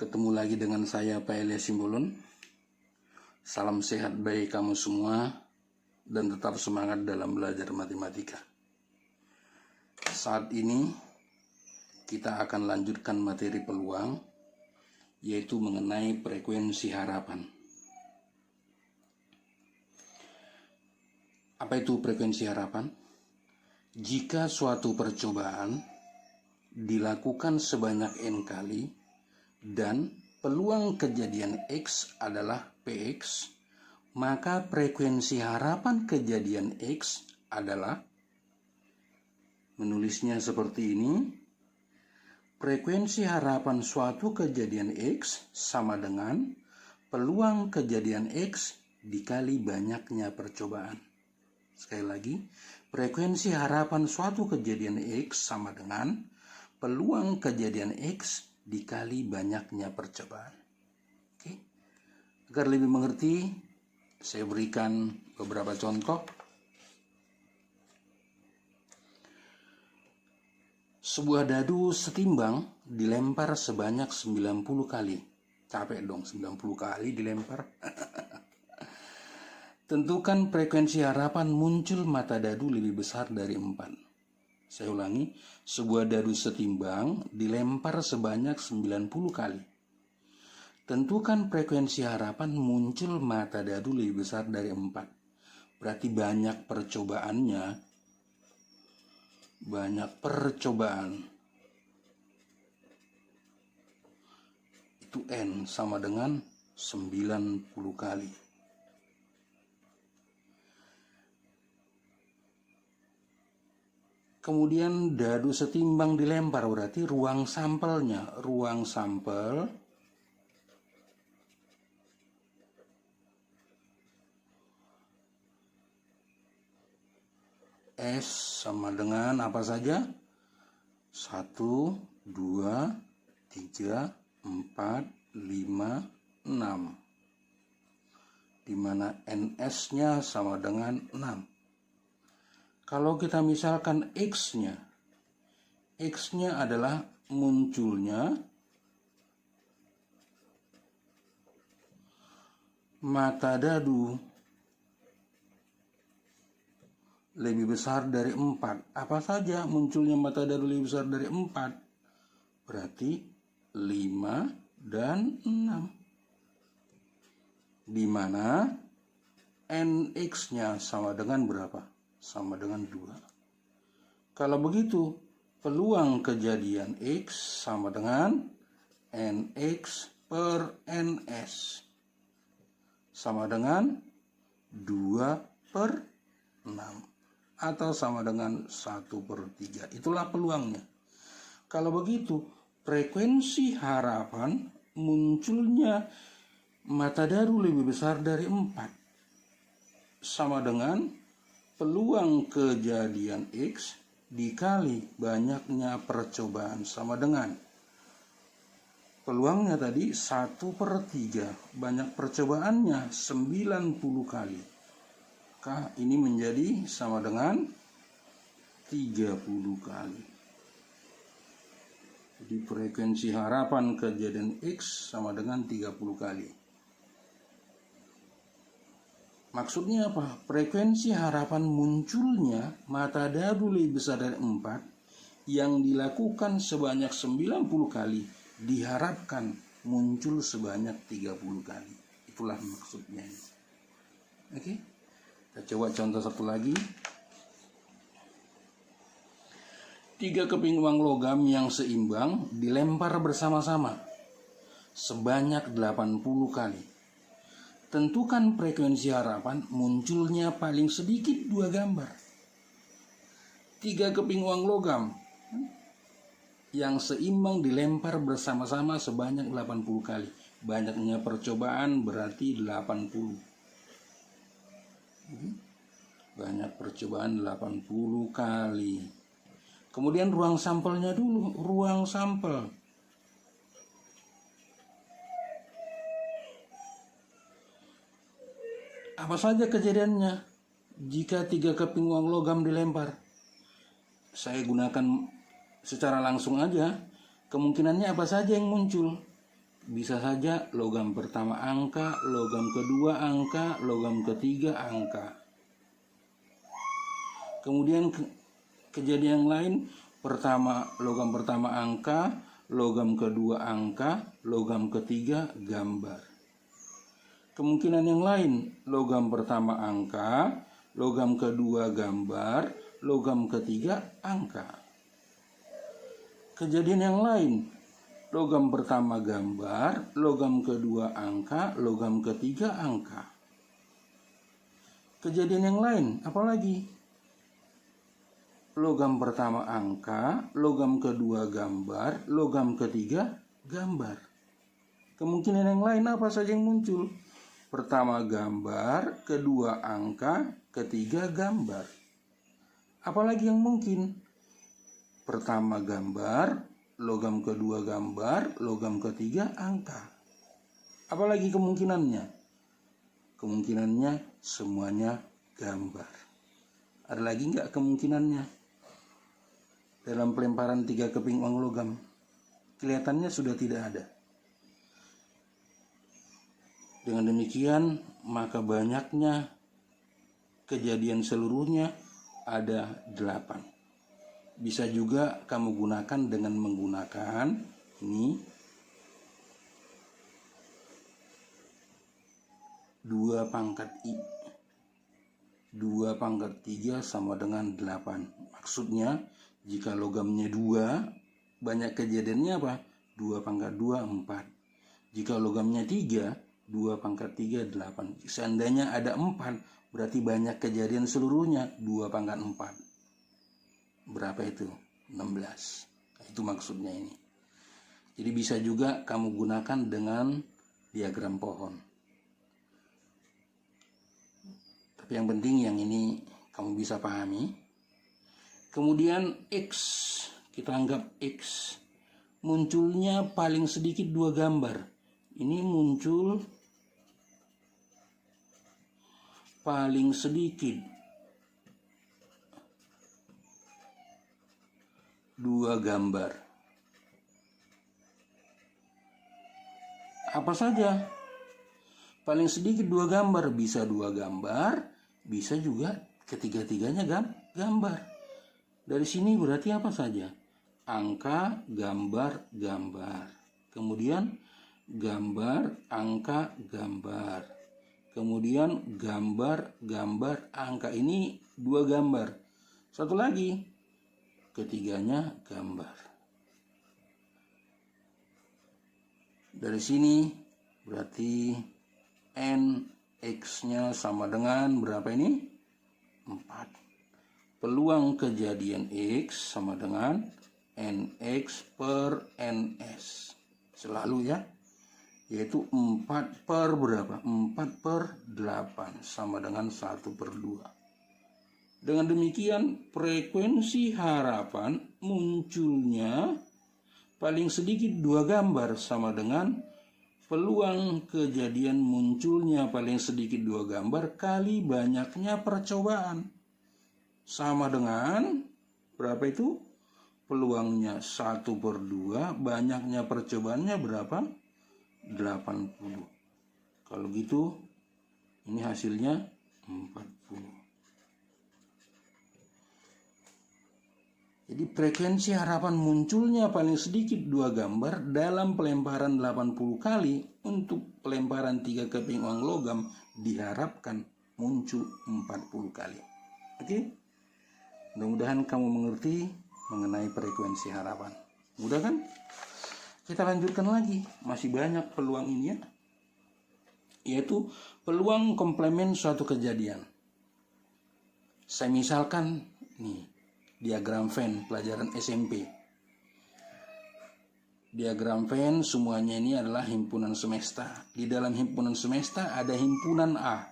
Ketemu lagi dengan saya, Pak Elias Simbolon. Salam sehat bagi kamu semua dan tetap semangat dalam belajar matematika. Saat ini kita akan lanjutkan materi peluang, yaitu mengenai frekuensi harapan. Apa itu frekuensi harapan? Jika suatu percobaan dilakukan sebanyak n kali dan peluang kejadian X adalah Px, maka frekuensi harapan kejadian X adalah, menulisnya seperti ini, frekuensi harapan suatu kejadian X sama dengan peluang kejadian X dikali banyaknya percobaan. Sekali lagi, frekuensi harapan suatu kejadian X sama dengan peluang kejadian X dikali banyaknya percobaan. Oke. Agar lebih mengerti, saya berikan beberapa contoh. Sebuah dadu setimbang dilempar sebanyak 90 kali. Capek dong 90 kali dilempar. Tentukan frekuensi harapan muncul mata dadu lebih besar dari 4. Saya ulangi, sebuah dadu setimbang dilempar sebanyak 90 kali. Tentukan frekuensi harapan muncul mata dadu lebih besar dari 4. Berarti banyak percobaan. Itu N sama dengan 90 kali. Kemudian dadu setimbang dilempar, berarti ruang sampelnya. Ruang sampel S sama dengan apa saja? 1, 2, 3, 4, 5, 6. Dimana NS-nya sama dengan 6. Kalau kita misalkan X-nya adalah munculnya mata dadu lebih besar dari 4. Apa saja munculnya mata dadu lebih besar dari 4? Berarti 5 dan 6. Di mana NX-nya sama dengan berapa? Sama dengan 2. Kalau begitu, peluang kejadian X sama dengan NX per NS. Sama dengan 2 per 6. Atau sama dengan 1/3. Itulah peluangnya. Kalau begitu, frekuensi harapan munculnya mata dadu lebih besar dari 4. Sama dengan peluang kejadian X dikali banyaknya percobaan, sama dengan peluangnya tadi 1/3, banyak percobaannya 90 kali. Maka ini menjadi sama dengan 30 kali. Jadi frekuensi harapan kejadian X sama dengan 30 kali. Maksudnya apa? Frekuensi harapan munculnya mata dadu lebih besar dari 4 yang dilakukan sebanyak 90 kali diharapkan muncul sebanyak 30 kali. Itulah maksudnya. Oke? Kita coba contoh satu lagi. 3 keping uang logam yang seimbang dilempar bersama-sama sebanyak 80 kali. Tentukan frekuensi harapan munculnya paling sedikit 2 gambar. 3 keping uang logam yang seimbang dilempar bersama-sama sebanyak 80 kali. Banyaknya percobaan berarti 80. Banyak percobaan 80 kali. Kemudian ruang sampelnya dulu, ruang sampel. Apa saja kejadiannya jika 3 keping uang logam dilempar? Saya gunakan secara langsung aja. Kemungkinannya apa saja yang muncul? bisa saja logam pertama angka, logam kedua angka, logam ketiga angka. Kemudian kejadian lain, logam pertama angka, logam kedua angka, logam ketiga gambar. Kemungkinan yang lain, logam pertama angka, logam kedua gambar, logam ketiga angka. Kejadian yang lain, logam pertama gambar, logam kedua angka, logam ketiga angka. Kejadian yang lain, apalagi? Logam pertama angka, logam kedua gambar, logam ketiga gambar. Kemungkinan yang lain apa saja yang muncul? Pertama gambar, kedua angka, ketiga gambar. Apalagi yang mungkin? Pertama gambar, logam kedua gambar, logam ketiga angka. Apalagi kemungkinannya? Kemungkinannya semuanya gambar. Ada lagi nggak kemungkinannya? Dalam pelemparan 3 keping uang logam, kelihatannya sudah tidak ada. Dengan demikian, maka banyaknya kejadian seluruhnya ada 8. Bisa juga kamu gunakan dengan menggunakan ini 2 pangkat I. 2 pangkat 3 sama dengan 8. Maksudnya, jika logamnya 2, banyak kejadiannya apa? 2 pangkat 2, 4. Jika logamnya 3, 2 pangkat 3, 8. Seandainya ada 4, berarti banyak kejadian seluruhnya 2 pangkat 4. Berapa itu? 16. Itu maksudnya ini. Jadi bisa juga kamu gunakan dengan diagram pohon. Tapi yang penting yang ini kamu bisa pahami. Kemudian X, kita anggap X. Munculnya paling sedikit 2 gambar. Ini muncul paling sedikit 2 gambar. Apa saja? Paling sedikit 2 gambar. Bisa 2 gambar, bisa juga ketiga-tiganya gambar. Dari sini berarti apa saja? Angka, gambar, gambar. Kemudian gambar, angka, gambar. Kemudian gambar, gambar, angka. Ini 2 gambar. Satu lagi, ketiganya gambar. Dari sini berarti NX-nya sama dengan berapa ini? 4. Peluang kejadian X sama dengan NX per NS. Selalu ya. Yaitu 4 per berapa? 4 per 8 sama dengan 1 per 2. Dengan demikian frekuensi harapan munculnya paling sedikit 2 gambar sama dengan peluang kejadian munculnya paling sedikit 2 gambar kali banyaknya percobaan. Sama dengan berapa itu? Peluangnya 1 per 2, banyaknya percobaannya berapa? 80. Kalau gitu, ini hasilnya 40. Jadi frekuensi harapan munculnya paling sedikit 2 gambar dalam pelemparan 80 kali untuk pelemparan 3 keping uang logam diharapkan muncul 40 kali. Oke? Mudah-mudahan kamu mengerti mengenai frekuensi harapan. Mudah kan? Kita lanjutkan lagi. Masih banyak peluang ini ya. Yaitu peluang komplement suatu kejadian. Saya misalkan nih, diagram Venn pelajaran SMP. Diagram Venn semuanya ini adalah himpunan semesta. Di dalam himpunan semesta ada himpunan A.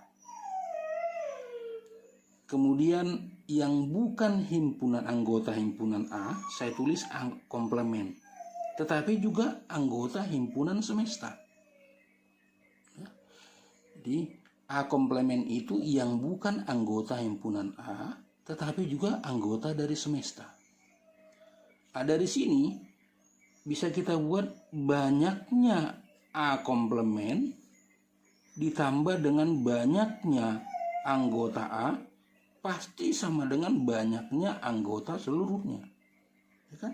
Kemudian yang bukan himpunan anggota himpunan A, saya tulis komplement. Tetapi juga anggota himpunan semesta. Jadi A komplement itu yang bukan anggota himpunan A, tetapi juga anggota dari semesta. Dari sini bisa kita buat banyaknya A komplement ditambah dengan banyaknya anggota A pasti sama dengan banyaknya anggota seluruhnya, ya kan?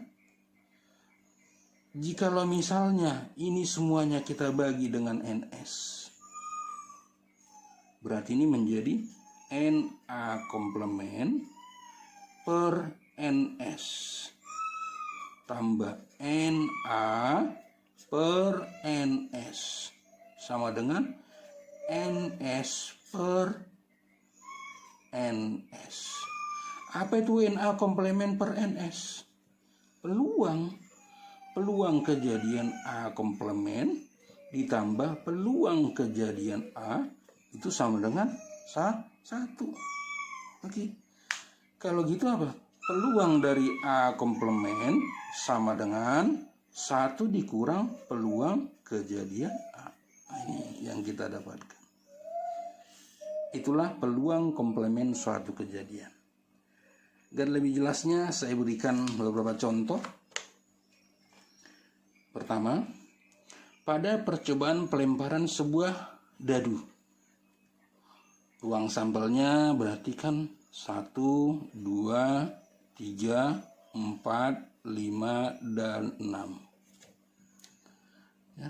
Jikalau misalnya ini semuanya kita bagi dengan NS, berarti ini menjadi NA komplement per NS tambah NA per NS sama dengan NS per NS. Apa itu NA komplement per NS? Peluang kejadian A komplement ditambah peluang kejadian A itu sama dengan 1. Oke. Kalau gitu apa? Peluang dari A komplement sama dengan 1 dikurang peluang kejadian A. Nah, ini yang kita dapatkan. Itulah peluang komplement suatu kejadian. Dan lebih jelasnya saya berikan beberapa contoh. Pertama, pada percobaan pelemparan sebuah dadu. Ruang sampelnya berarti kan 1, 2, 3, 4, 5, dan 6. Ya.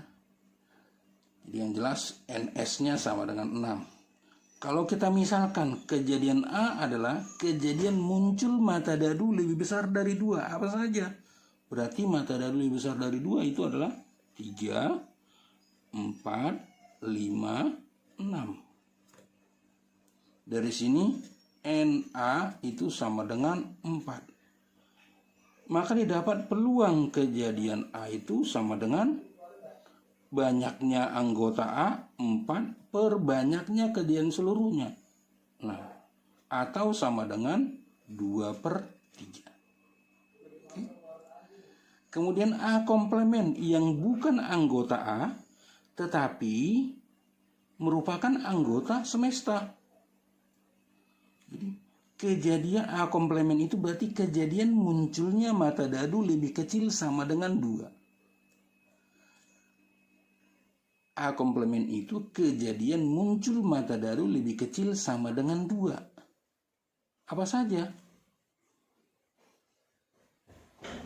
Jadi yang jelas NS-nya sama dengan 6. Kalau kita misalkan kejadian A adalah kejadian muncul mata dadu lebih besar dari 2, apa saja? Berarti mata dadu lebih besar dari 2 itu adalah 3, 4, 5, 6. Dari sini NA itu sama dengan 4. Maka didapat peluang kejadian A itu sama dengan banyaknya anggota A 4 per banyaknya kejadian seluruhnya. Nah, atau sama dengan 2/3. Oke. Kemudian A komplement yang bukan anggota A tetapi merupakan anggota semesta. Jadi kejadian A komplement itu berarti kejadian munculnya mata dadu lebih kecil sama dengan 2. A komplement itu kejadian muncul mata dadu lebih kecil sama dengan 2. Apa saja?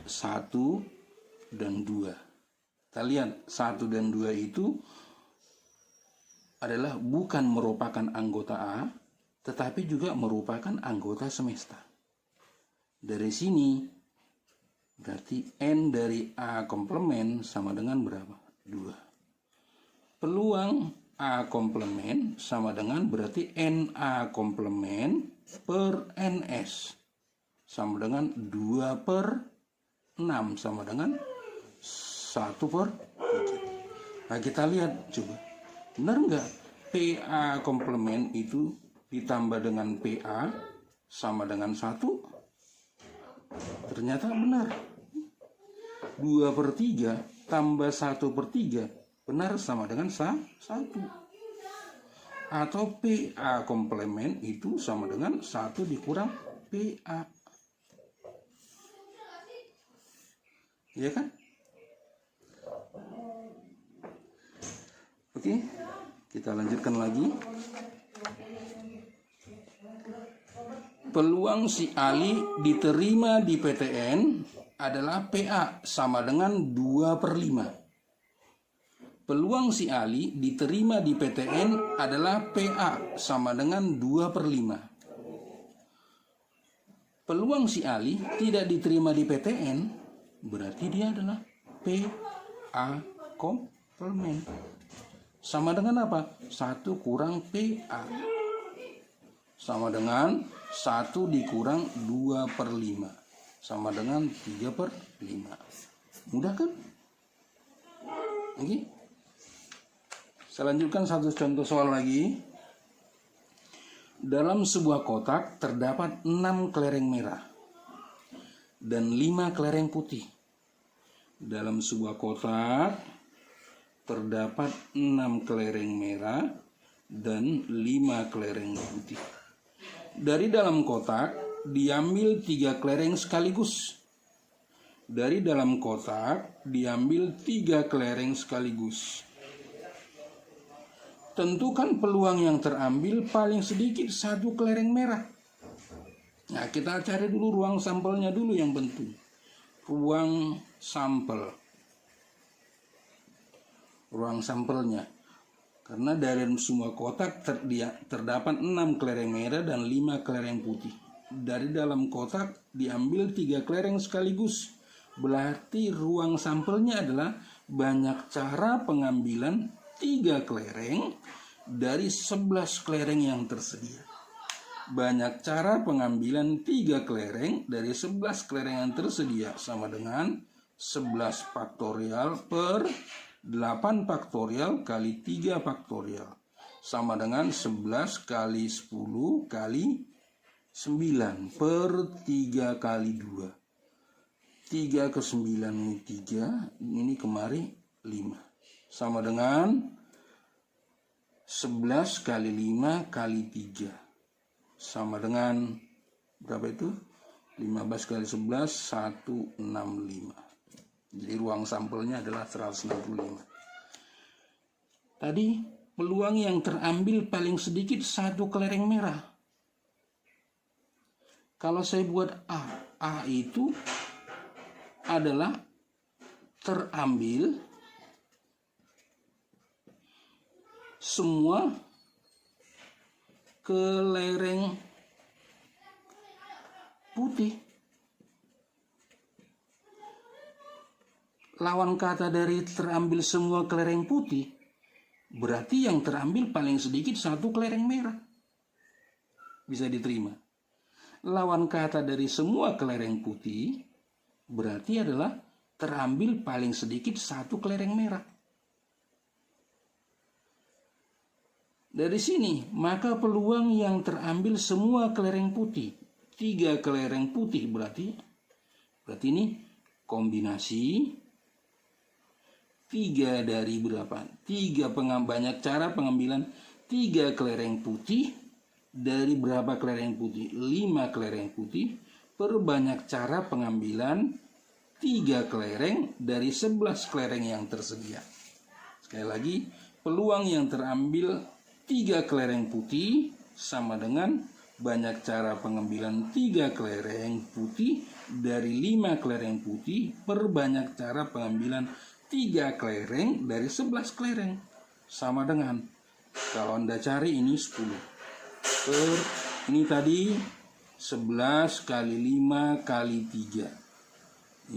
1 dan 2. Kita lihat 1 dan 2 itu adalah bukan merupakan anggota A, tetapi juga merupakan anggota semesta. Dari sini berarti N dari A komplement sama dengan berapa? 2. Peluang A komplement sama dengan berarti NA komplement per NS sama dengan 2/6 sama dengan 1/3. Nah kita lihat coba, benar nggak PA komplement itu ditambah dengan PA sama dengan 1? Ternyata benar. 2/3 tambah 1/3 benar sama dengan 1. Atau PA komplement itu sama dengan 1 dikurang PA. Ya kan? Oke, kita lanjutkan lagi. Peluang si Ali diterima di PTN adalah PA sama dengan 2/5. Peluang si Ali diterima di PTN adalah PA sama dengan 2/5. Peluang si Ali tidak diterima di PTN berarti dia adalah PA komplement. Sama dengan apa? 1 kurang PA. Sama dengan 1 dikurang 2/5. Sama dengan 3/5. Mudah kan? Oke. Saya lanjutkan satu contoh soal lagi. Dalam sebuah kotak terdapat 6 kelereng merah dan 5 kelereng putih. Dalam sebuah kotak terdapat 6 kelereng merah dan 5 kelereng putih. Dari dalam kotak diambil 3 kelereng sekaligus. Dari dalam kotak diambil 3 kelereng sekaligus. tentukan peluang yang terambil paling sedikit 1 kelereng merah. Nah, kita cari dulu ruang sampelnya dulu yang penting. Ruang sampel. Ruang sampelnya. Karena dari semua kotak terdapat 6 kelereng merah dan 5 kelereng putih. Dari dalam kotak diambil 3 kelereng sekaligus. Berarti ruang sampelnya adalah banyak cara pengambilan 3 kelereng dari 11 kelereng yang tersedia. Banyak cara pengambilan 3 kelereng dari 11 kelereng yang tersedia sama dengan 11 faktorial per 8 faktorial kali 3 faktorial sama dengan 11 kali 10 kali 9 per 3 kali 2. 3 ke 9 ini 3, ini kemari 5. Sama dengan 11 kali 5 kali 3. Sama dengan berapa itu? 15 kali 11, 165. Jadi ruang sampelnya adalah 165. Tadi peluang yang terambil paling sedikit 1 kelereng merah. Kalau saya buat A itu adalah terambil semua kelereng putih. Lawan kata dari terambil semua kelereng putih, berarti yang terambil paling sedikit 1 kelereng merah. Bisa diterima. Lawan kata dari semua kelereng putih, berarti adalah terambil paling sedikit 1 kelereng merah. Dari sini, maka peluang yang terambil semua kelereng putih, 3 kelereng putih berarti ini kombinasi 3 dari berapa? 3 banyak cara pengambilan 3 kelereng putih dari berapa kelereng putih? 5 kelereng putih per banyak cara pengambilan 3 kelereng dari 11 kelereng yang tersedia. Sekali lagi, peluang yang terambil 3 kelereng putih sama dengan banyak cara pengambilan 3 kelereng putih dari 5 kelereng putih per banyak cara pengambilan 3 kelereng dari 11 kelereng. Sama dengan, kalau Anda cari ini 10. Ini tadi 11 kali 5 kali 3.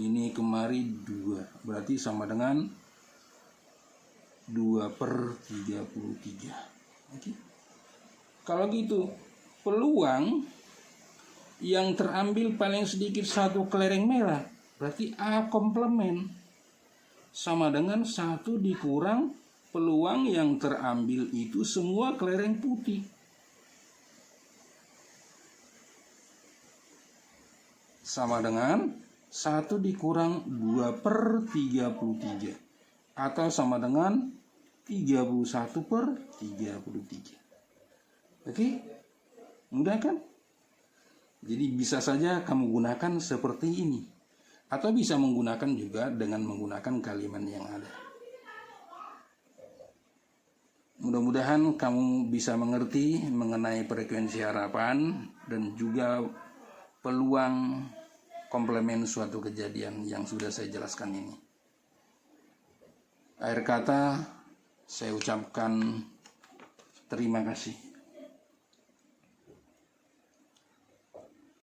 Ini kemari 2. Berarti sama dengan 2 per 33. Oke. Kalau gitu, peluang yang terambil paling sedikit 1 kelereng merah, berarti A komplement. Sama dengan 1 dikurang peluang yang terambil itu semua kelereng putih. Sama dengan 1 dikurang 2 per 33. Atau sama dengan 31 per 33. Oke? Mudah kan? Jadi bisa saja kamu gunakan seperti ini. Atau bisa menggunakan juga dengan menggunakan kalimat yang ada. Mudah-mudahan kamu bisa mengerti mengenai frekuensi harapan dan juga peluang komplement suatu kejadian yang sudah saya jelaskan ini. Akhir kata, saya ucapkan terima kasih.